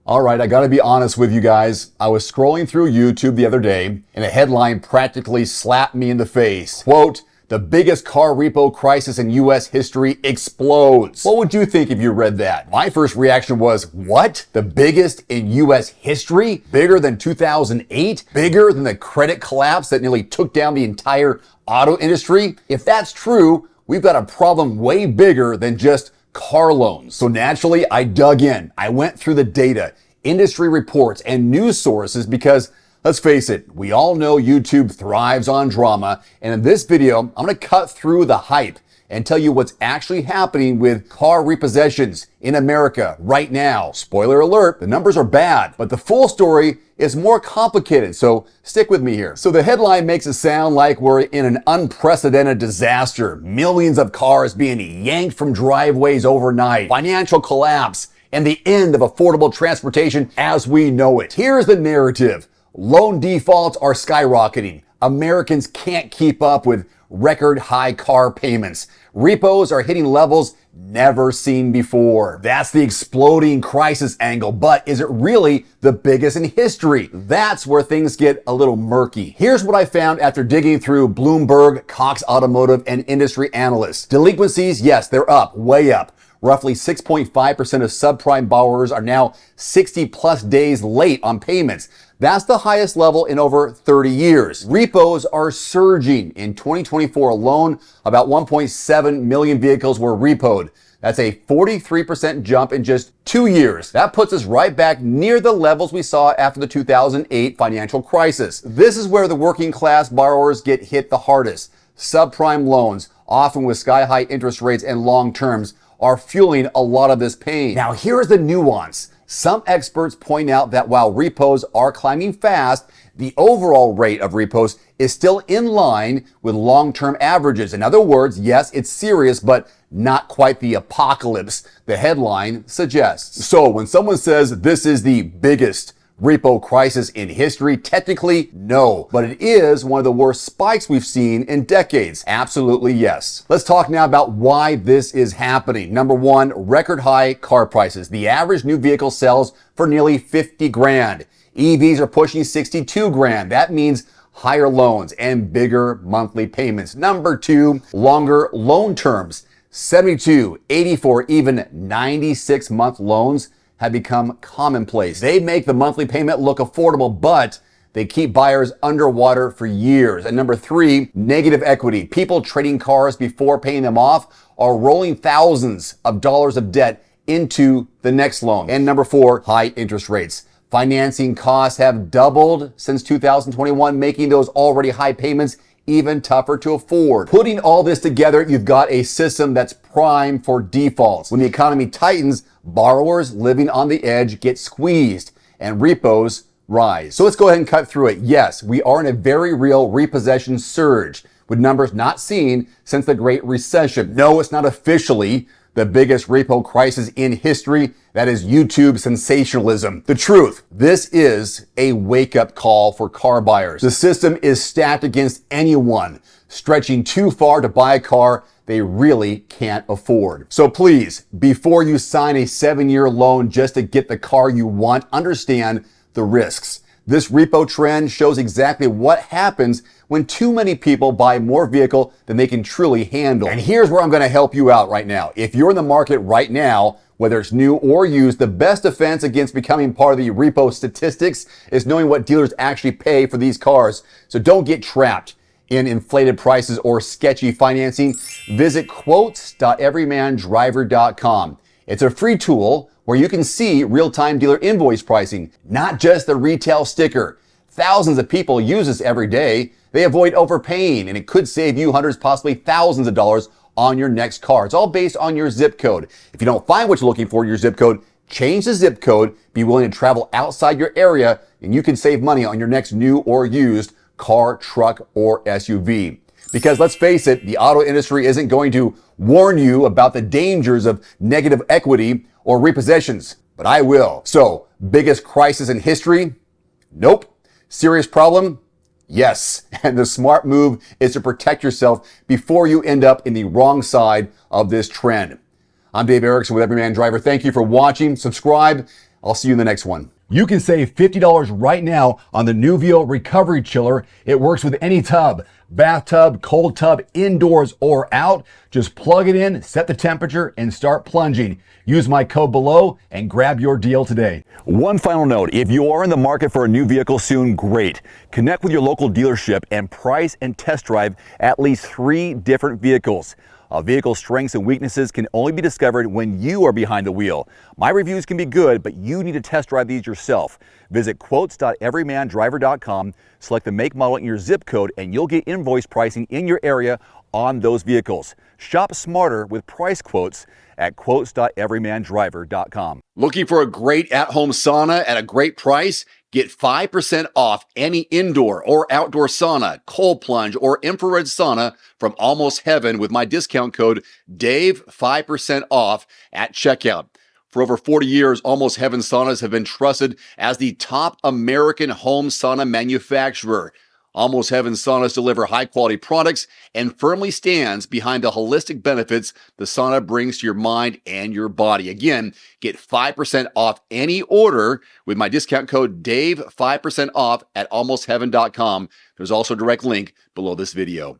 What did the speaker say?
All right, I gotta be honest with you guys. I was scrolling through YouTube the other day and a headline practically slapped me in the face. Quote, "The biggest car repo crisis in US history explodes." What would you think if you read that? My first reaction was, what? The biggest in US history? Bigger than 2008? Bigger than the credit collapse that nearly took down the entire auto industry? If that's true, we've got a problem way bigger than just car loans. So naturally, I dug in. I went through the data, industry reports, and news sources because, let's face it, we all know YouTube thrives on drama. And in this video, I'm going to cut through the hype and tell you what's actually happening with car repossessions in America right now. Spoiler alert, the numbers are bad, but the full story is more complicated, so stick with me here. So the headline makes it sound like we're in an unprecedented disaster. Millions of cars being yanked from driveways overnight, financial collapse, and the end of affordable transportation as we know it. Here's the narrative. Loan defaults are skyrocketing. Americans can't keep up with record high car payments. Repos are hitting levels never seen before. That's the exploding crisis angle, but is it really the biggest in history? That's where things get a little murky. Here's what I found after digging through Bloomberg, Cox Automotive, and industry analysts. Delinquencies, yes, they're up, way up. Roughly 6.5% of subprime borrowers are now 60 plus days late on payments. That's the highest level in over 30 years. Repos are surging. In 2024 alone, about 1.7 million vehicles were repoed. That's a 43% jump in just 2 years. That puts us right back near the levels we saw after the 2008 financial crisis. This is where the working class borrowers get hit the hardest. Subprime loans, often with sky-high interest rates and long terms, are fueling a lot of this pain. Now, here's the nuance. Some experts point out that while repos are climbing fast, the overall rate of repos is still in line with long-term averages. In other words, yes, it's serious, but not quite the apocalypse the headline suggests. So when someone says this is the biggest repo crisis in history, technically, no. But it is one of the worst spikes we've seen in decades. Absolutely, yes. Let's talk now about why this is happening. Number one, record high car prices. The average new vehicle sells for nearly 50 grand. EVs are pushing 62 grand. That means higher loans and bigger monthly payments. Number two, longer loan terms. 72, 84, even 96-month loans have become commonplace. They make the monthly payment look affordable, but they keep buyers underwater for years. And number three, negative equity. People trading cars before paying them off are rolling thousands of dollars of debt into the next loan. And number four, high interest rates. Financing costs have doubled since 2021, making those already high payments even tougher to afford. Putting all this together, you've got a system that's prime for defaults. When the economy tightens, borrowers living on the edge get squeezed and repos rise. So let's go ahead and cut through it. Yes, we are in a very real repossession surge with numbers not seen since the Great Recession. No, it's not officially the biggest repo crisis in history. That is YouTube sensationalism. The truth, this is a wake-up call for car buyers. The system is stacked against anyone stretching too far to buy a car they really can't afford. So please, before you sign a 7-year loan just to get the car you want, understand the risks. This repo trend shows exactly what happens when too many people buy more vehicle than they can truly handle. And here's where I'm going to help you out right now. If you're in the market right now, whether it's new or used, the best defense against becoming part of the repo statistics is knowing what dealers actually pay for these cars. So don't get trapped in inflated prices or sketchy financing. Visit quotes.everymandriver.com. It's a free tool where you can see real-time dealer invoice pricing, not just the retail sticker. Thousands of people use this every day. They avoid overpaying, and it could save you hundreds, possibly thousands of dollars on your next car. It's all based on your zip code. If you don't find what you're looking for in your zip code, change the zip code, be willing to travel outside your area, and you can save money on your next new or used car, truck, or SUV. Because let's face it, the auto industry isn't going to warn you about the dangers of negative equity or repossessions, but I will. So, biggest crisis in history? Nope. Serious problem? Yes. And the smart move is to protect yourself before you end up in the wrong side of this trend. I'm Dave Erickson with Everyman Driver. Thank you for watching. Subscribe I'll see you in the next one. You can save $50 right now on the Nuvio Recovery Chiller. It works with any tub, bathtub, cold tub, indoors or out. Just plug it in, set the temperature, and start plunging. Use my code below and grab your deal today. One final note, if you are in the market for a new vehicle soon, great. Connect with your local dealership and price and test drive at least 3 different vehicles. A vehicle's strengths and weaknesses can only be discovered when you are behind the wheel. My reviews can be good, but you need to test drive these yourself. Visit quotes.everymandriver.com, select the make, model, and your zip code, and you'll get invoice pricing in your area on those vehicles. Shop smarter with price quotes at quotes.everymandriver.com. Looking for a great at-home sauna at a great price? Get 5% off any indoor or outdoor sauna, cold plunge, or infrared sauna from Almost Heaven with my discount code DAVE, 5% off at checkout. For over 40 years, Almost Heaven saunas have been trusted as the top American home sauna manufacturer. Almost Heaven saunas deliver high-quality products and firmly stands behind the holistic benefits the sauna brings to your mind and your body. Again, get 5% off any order with my discount code DAVE, 5% off at almostheaven.com. There's also a direct link below this video.